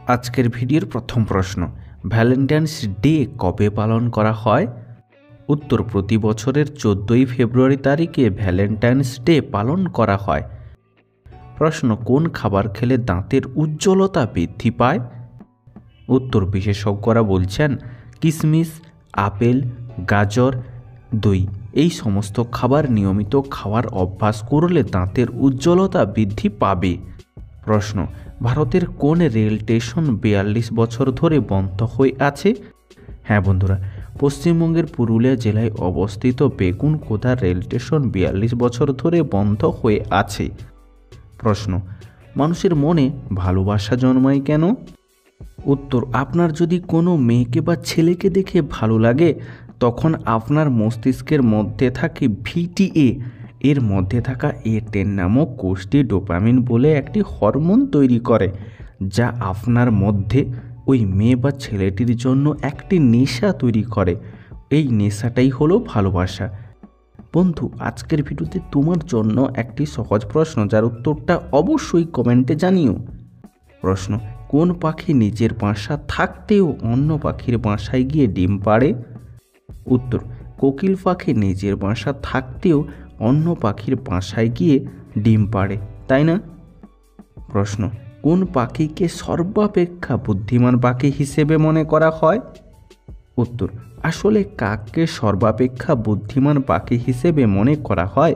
আজকের ভিডিওর প্রথম প্রশ্ন, ভ্যালেন্টাইন্স ডে কবে পালন করা হয়? উত্তর, প্রতি বছরের 14ই ফেব্রুয়ারি তারিখে ভ্যালেন্টাইন্স ডে পালন করা হয়। প্রশ্ন, কোন খাবার খেলে দাঁতের উজ্জ্বলতা বৃদ্ধি পায়? উত্তর, বিশেষজ্ঞরা বলছেন কিশমিশ, আপেল, গাজর, দই এই সমস্ত খাবার নিয়মিত খাওয়ার অভ্যাস করলে দাঁতের উজ্জ্বলতা বৃদ্ধি পাবে। প্রশ্ন, ভারতের কোন রেল স্টেশন 42 বছর ধরে বন্ধ হয়ে আছে? হ্যাঁ বন্ধুরা, পশ্চিমবঙ্গের পুরুলিয়া জেলায় অবস্থিত বেগুনকোদা রেল স্টেশন 42 বছর ধরে বন্ধ হয়ে আছে। প্রশ্ন, মানুষের মনে ভালোবাসা জন্মায় কেন? উত্তর, আপনার যদি কোনো মেয়েকে বা ছেলেকে দেখে ভালো লাগে তখন আপনার মস্তিষ্কের মধ্যে থাকে ভিটিএ, এর মধ্যে থাকা A10 নামক কোষটি ডোপামিন বলে একটি হরমোন তৈরি করে, যা আপনার মধ্যে ওই মেয়ে বা ছেলেটির জন্য একটি নেশা তৈরি করে। এই নেশাটাই হলো ভালোবাসা। বন্ধু, আজকের ভিডিওতে তোমার জন্য একটি সহজ প্রশ্ন, যার উত্তরটা অবশ্যই কমেন্টে জানিও। প্রশ্ন, কোন পাখি নিজের বাসা থাকতেও অন্য পাখির বাসায় গিয়ে ডিম পাড়ে? উত্তর, কোকিল পাখি নিজের বাসা থাকতেও অন্য পাখির বাসায় গিয়ে ডিম পাড়ে, তাই না? প্রশ্ন, কোন পাখিকে সর্বাপেক্ষা বুদ্ধিমান পাখি হিসেবে মনে করা হয়? উত্তর, আসলে কাককে সর্বাপেক্ষা বুদ্ধিমান পাখি হিসেবে মনে করা হয়।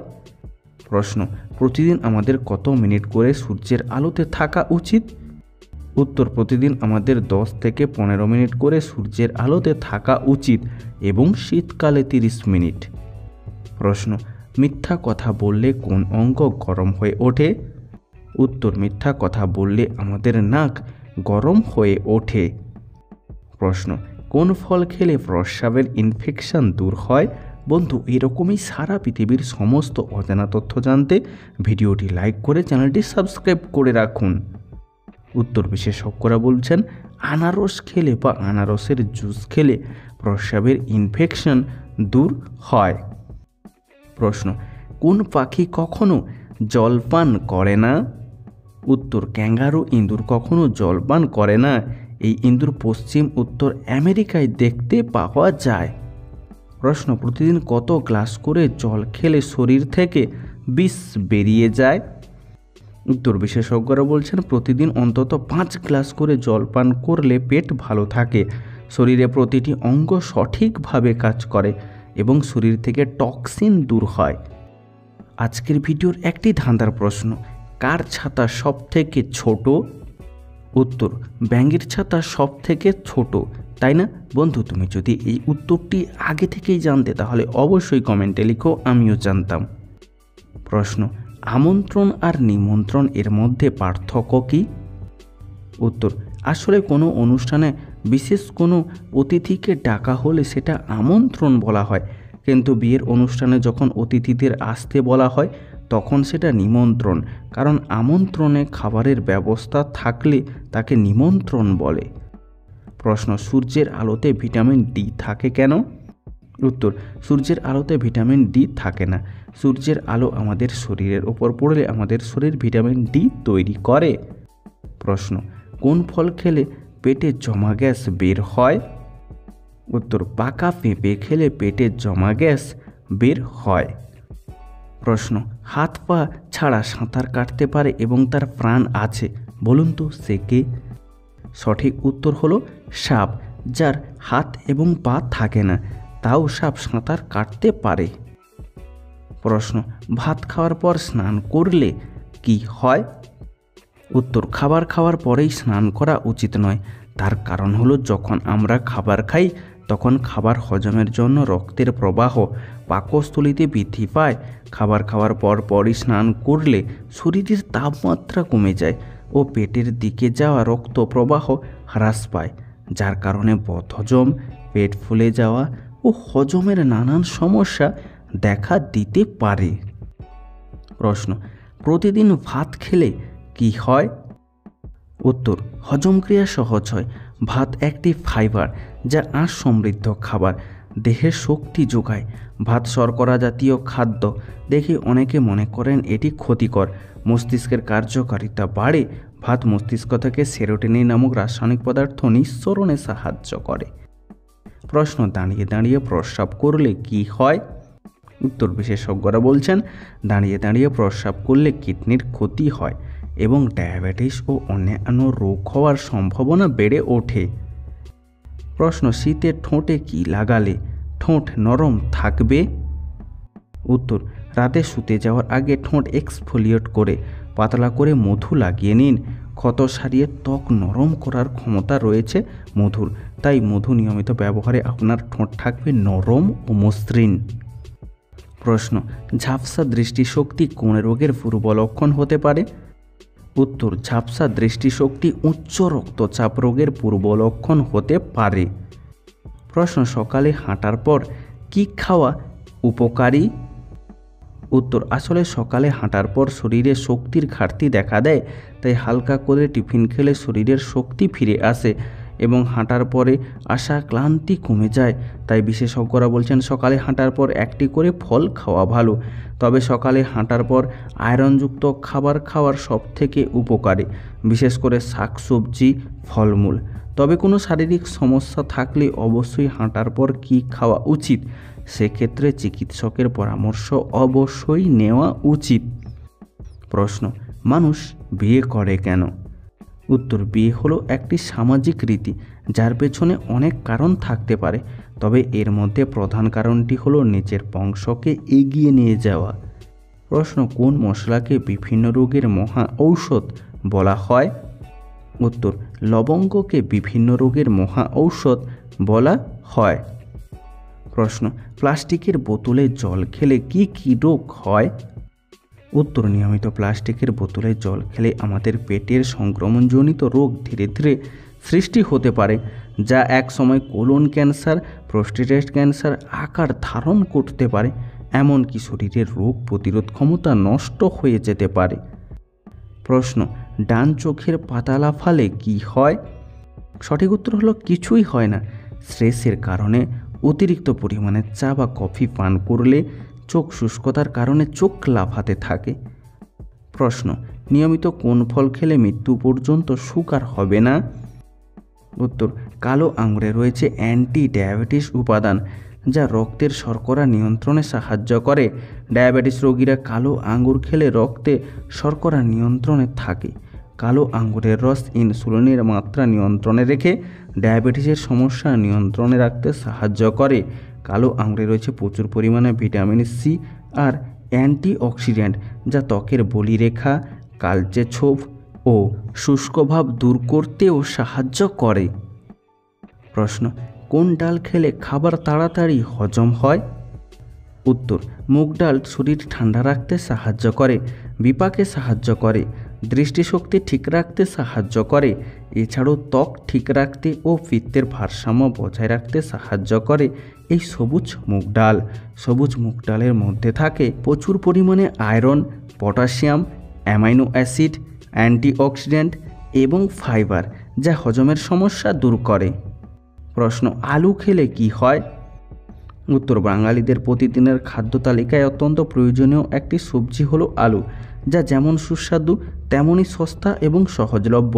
প্রশ্ন, প্রতিদিন আমাদের কত মিনিট করে সূর্যের আলোতে থাকা উচিত? উত্তর, প্রতিদিন আমাদের 10 থেকে 15 মিনিট করে সূর্যের আলোতে থাকা উচিত এবং শীতকালে 30 মিনিট। প্রশ্ন, মিথ্যা কথা বললে কোন অঙ্গ গরম হয়ে ওঠে? উত্তর, মিথ্যা কথা বললে আমাদের নাক গরম হয়ে ওঠে। প্রশ্ন, কোন ফল খেলে প্রস্রাবের ইনফেকশন দূর হয়? বন্ধু, এরকমই সারা পৃথিবীর সমস্ত অজানা তথ্য জানতে ভিডিওটি লাইক করে চ্যানেলটি সাবস্ক্রাইব করে রাখুন। উত্তর, বিশেষজ্ঞরা বলছেন আনারস খেলে বা আনারসের জুস খেলে প্রস্রাবের ইনফেকশন দূর হয়। প্রশ্ন, কোন পাখি কখনো জলপান করে না? উত্তর, ক্যাঙ্গারু ইঁদুর কখনো জলপান করে না। এই ইঁদুর পশ্চিম উত্তর আমেরিকায় দেখতে পাওয়া যায়। প্রশ্ন, প্রতিদিন কত গ্লাস করে জল খেলে শরীর থেকে বিষ বেরিয়ে যায়? উত্তর, বিশেষজ্ঞরা বলছেন প্রতিদিন অন্তত 5 গ্লাস করে জল পান করলে পেট ভালো থাকে, শরীরে প্রতিটি অঙ্গ সঠিকভাবে কাজ করে এবং শরীর থেকে টক্সিন দূর হয়। আজকের ভিডিওর একটি ধাঁধার প্রশ্ন, কার ছাতা সব থেকে ছোট? উত্তর, ব্যাঙের ছাতা সব থেকে ছোট, তাই না? বন্ধু, তুমি যদি এই উত্তরটি আগে থেকেই জানতে তাহলে অবশ্যই কমেন্টে লিখো, আমিও জানতাম। প্রশ্ন, আমন্ত্রণ আর নিমন্ত্রণ এর মধ্যে পার্থক্য কী? উত্তর, আসলে কোনো অনুষ্ঠানে বিশেষ কোনো অতিথিকে ডাকা হলে সেটা আমন্ত্রণ বলা হয়, কিন্তু বিয়ের অনুষ্ঠানে যখন অতিথিদের আসতে বলা হয় তখন সেটা নিমন্ত্রণ, কারণ আমন্ত্রণে খাবারের ব্যবস্থা থাকলে তাকে নিমন্ত্রণ বলে। প্রশ্ন, সূর্যের আলোতে ভিটামিন ডি থাকে কেন? উত্তর, সূর্যের আলোতে ভিটামিন ডি থাকে না। সূর্যের আলো আমাদের শরীরের ওপর পড়লে আমাদের শরীর ভিটামিন ডি তৈরি করে। প্রশ্ন, কোন ফল খেলে পেটে জমা গ্যাস বের হয়? উত্তর, পাকা পেঁপে খেলে পেটে জমা গ্যাস বের হয়। প্রশ্ন, হাত পা ছাড়া সাঁতার কাটতে পারে এবং তার প্রাণ আছে, বলুন তো সে কে? সঠিক উত্তর হলো সাপ, যার হাত এবং পা থাকে না, তাও সাপ সাঁতার কাটতে পারে। প্রশ্ন, ভাত খাওয়ার পর স্নান করলে কি হয়? উত্তর, খাবার খাওয়ার পরেই স্নান করা উচিত নয়। তার কারণ হলো যখন আমরা খাবার খাই তখন খাবার হজমের জন্য রক্তের প্রবাহ পাকস্থলীতে বৃদ্ধি পায়। খাবার খাওয়ার পরই স্নান করলে শরীরের তাপমাত্রা কমে যায় ও পেটের দিকে যাওয়া রক্ত প্রবাহ হ্রাস পায়, যার কারণে বদহজম, পেট ফুলে যাওয়া ও হজমের নানান সমস্যা দেখা দিতে পারে। প্রশ্ন, প্রতিদিন ভাত খেলে কি হয়? উত্তর, হজমক্রিয়া সহজ হয়। ভাত একটি ফাইবার যা আঁশ সমৃদ্ধ খাবার, দেহে শক্তি যোগায়। ভাত শর্করা জাতীয় খাদ্য দেখে অনেকে মনে করেন এটি ক্ষতিকর। মস্তিষ্কের কার্যকারিতা বাড়ে, ভাত মস্তিষ্ক থেকে সেরোটোনিন নামক রাসায়নিক পদার্থ নিঃসরণে সাহায্য করে। প্রশ্ন, দাঁড়িয়ে দাঁড়িয়ে প্রস্রাব করলে কি হয়? উত্তর, বিশেষজ্ঞরা বলছেন দাঁড়িয়ে দাঁড়িয়ে প্রস্রাব করলে কিডনির ক্ষতি হয় এবং ডায়াবেটিস ও অন্যান্য রোগ হওয়ার সম্ভাবনা বেড়ে ওঠে। প্রশ্ন, শীতে ঠোঁটে কি লাগালে ঠোঁট নরম থাকবে? উত্তর, রাতে শুতে যাওয়ার আগে ঠোঁট এক্সফোলিয়েট করে পাতলা করে মধু লাগিয়ে নিন। ক্ষত সারিয়ে ত্বক নরম করার ক্ষমতা রয়েছে মধুর, তাই মধু নিয়মিত ব্যবহারে আপনার ঠোঁট থাকবে নরম ও মসৃণ। প্রশ্ন, ঝাপসা দৃষ্টিশক্তি কোন রোগের পূর্ব লক্ষণ হতে পারে? উত্তর, ঝাপসা দৃষ্টিশক্তি উচ্চ রক্তচাপ রোগের পূর্ব লক্ষণ হতে পারে। প্রশ্ন, সকালে হাঁটার পর কি খাওয়া উপকারী? উত্তর, আসলে সকালে হাঁটার পর শরীরে শক্তির ঘাটতি দেখা দেয়, তাই হালকা করে টিফিন খেলে শরীরের শক্তি ফিরে আসে এবং হাঁটার পরে আসা ক্লান্তি কমে যায়। তাই বিশেষজ্ঞরা বলছেন সকালে হাঁটার পর একটি করে ফল খাওয়া ভালো। তবে সকালে হাঁটার পর আয়রনযুক্ত খাবার খাওয়ার সবথেকে উপকারী, বিশেষ করে শাকসবজি, ফলমূল। তবে কোনো শারীরিক সমস্যা থাকলে অবশ্যই হাঁটার পর কী খাওয়া উচিত, সেক্ষেত্রে চিকিৎসকের পরামর্শ অবশ্যই নেওয়া উচিত। প্রশ্ন, মানুষ বিয়ে করে কেন? উত্তর, বিয়ে হলো একটি সামাজিক রীতি যার পেছনে অনেক কারণ থাকতে পারে, তবে এর মধ্যে প্রধান কারণটি হলো নিজের বংশকে এগিয়ে নিয়ে যাওয়া। প্রশ্ন, কোন মশলাকে বিভিন্ন রোগের মহা ঔষধ বলা হয়? উত্তর, লবঙ্গকে বিভিন্ন রোগের মহা ঔষধ বলা হয়। প্রশ্ন, প্লাস্টিকের বোতলে জল খেলে কি কি রোগ হয়? উত্তর, নিয়মিত প্লাস্টিকের বোতলে জল খেলে আমাদের পেটের সংক্রমণজনিত রোগ ধীরে ধীরে সৃষ্টি হতে পারে, যা এক সময় কোলন ক্যান্সার, প্রোস্টেট ক্যান্সার আকার ধারণ করতে পারে, এমনকি শরীরের রোগ প্রতিরোধ ক্ষমতা নষ্ট হয়ে যেতে পারে। প্রশ্ন, ডান চোখের পাতা লাফালে কি হয়? সঠিক উত্তর হলো কিছুই হয় না। স্ট্রেসের কারণে অতিরিক্ত পরিমাণে চা বা কফি পান করলে চোখ শুষ্কতার কারণে চোখ লাফাতে থাকে। প্রশ্ন, নিয়মিত কোন ফল খেলে মৃত্যু পর্যন্ত সুগার হবে না? উত্তর, কালো আঙুরে রয়েছে অ্যান্টি ডায়াবেটিস উপাদান, যা রক্তের শর্করা নিয়ন্ত্রণে সাহায্য করে। ডায়াবেটিস রোগীরা কালো আঙুর খেলে রক্তে শর্করা নিয়ন্ত্রণে থাকে। কালো আঙুরের রস ইনসুলিনের মাত্রা নিয়ন্ত্রণে রেখে ডায়াবেটিসের সমস্যা নিয়ন্ত্রণে রাখতে সাহায্য করে। কালো আঙুরে রয়েছে প্রচুর পরিমাণে ভিটামিন সি আর অ্যান্টিঅক্সিডেন্ট, যা ত্বকের বলিরেখা, কালচে ছোপ ও শুষ্কভাব দূর করতেও সাহায্য করে। প্রশ্ন, কোন ডাল খেলে খাবার তাড়াতাড়ি হজম হয়? উত্তর, মুগ ডাল শরীর ঠান্ডা রাখতে সাহায্য করে, বিপাকে সাহায্য করে, দৃষ্টিশক্তি ঠিক রাখতে সাহায্য করে, এছাড়াও ত্বক ঠিক রাখতে ও পিত্তের ভারসাম্য বজায় রাখতে সাহায্য করে এই সবুজ মুগ ডাল। সবুজ মুগ ডালের মধ্যে থাকে প্রচুর পরিমাণে iron, potassium, amino acid, antioxidant এবং ফাইবার, যা হজমের সমস্যা দূর করে। প্রশ্ন, আলু খেলে কি হয়? উত্তর, বাঙালিদের প্রতিদিনের খাদ্য তালিকায় অত্যন্ত প্রয়োজনীয় একটি সবজি হলো আলু, যা যেমন সুস্বাদু তেমনই সস্তা এবং সহজলভ্য।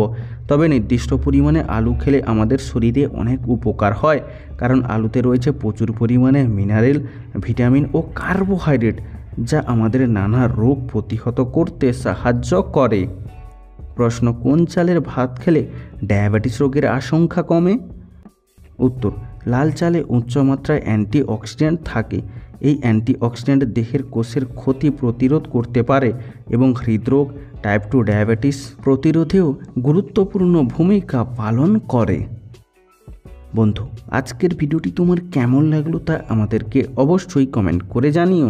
তবে নির্দিষ্ট পরিমাণে আলু খেলে আমাদের শরীরে অনেক উপকার হয়, কারণ আলুতে রয়েছে প্রচুর পরিমাণে মিনারেল, ভিটামিন ও কার্বোহাইড্রেট, যা আমাদের নানা রোগ প্রতিহত করতে সাহায্য করে। প্রশ্ন, কোন চালের ভাত খেলে ডায়াবেটিস রোগের আশঙ্কা কমে? উত্তর, লাল চালে উচ্চমাত্রায় অ্যান্টিঅক্সিডেন্ট থাকে। এই অ্যান্টিঅক্সিডেন্ট দেহের কোষের ক্ষতি প্রতিরোধ করতে পারে এবং হৃদরোগ, টাইপ 2 ডায়াবেটিস প্রতিরোধেও গুরুত্বপূর্ণ ভূমিকা পালন করে। বন্ধু, আজকের ভিডিওটি তোমার কেমন লাগলো তা আমাদেরকে অবশ্যই কমেন্ট করে জানিও।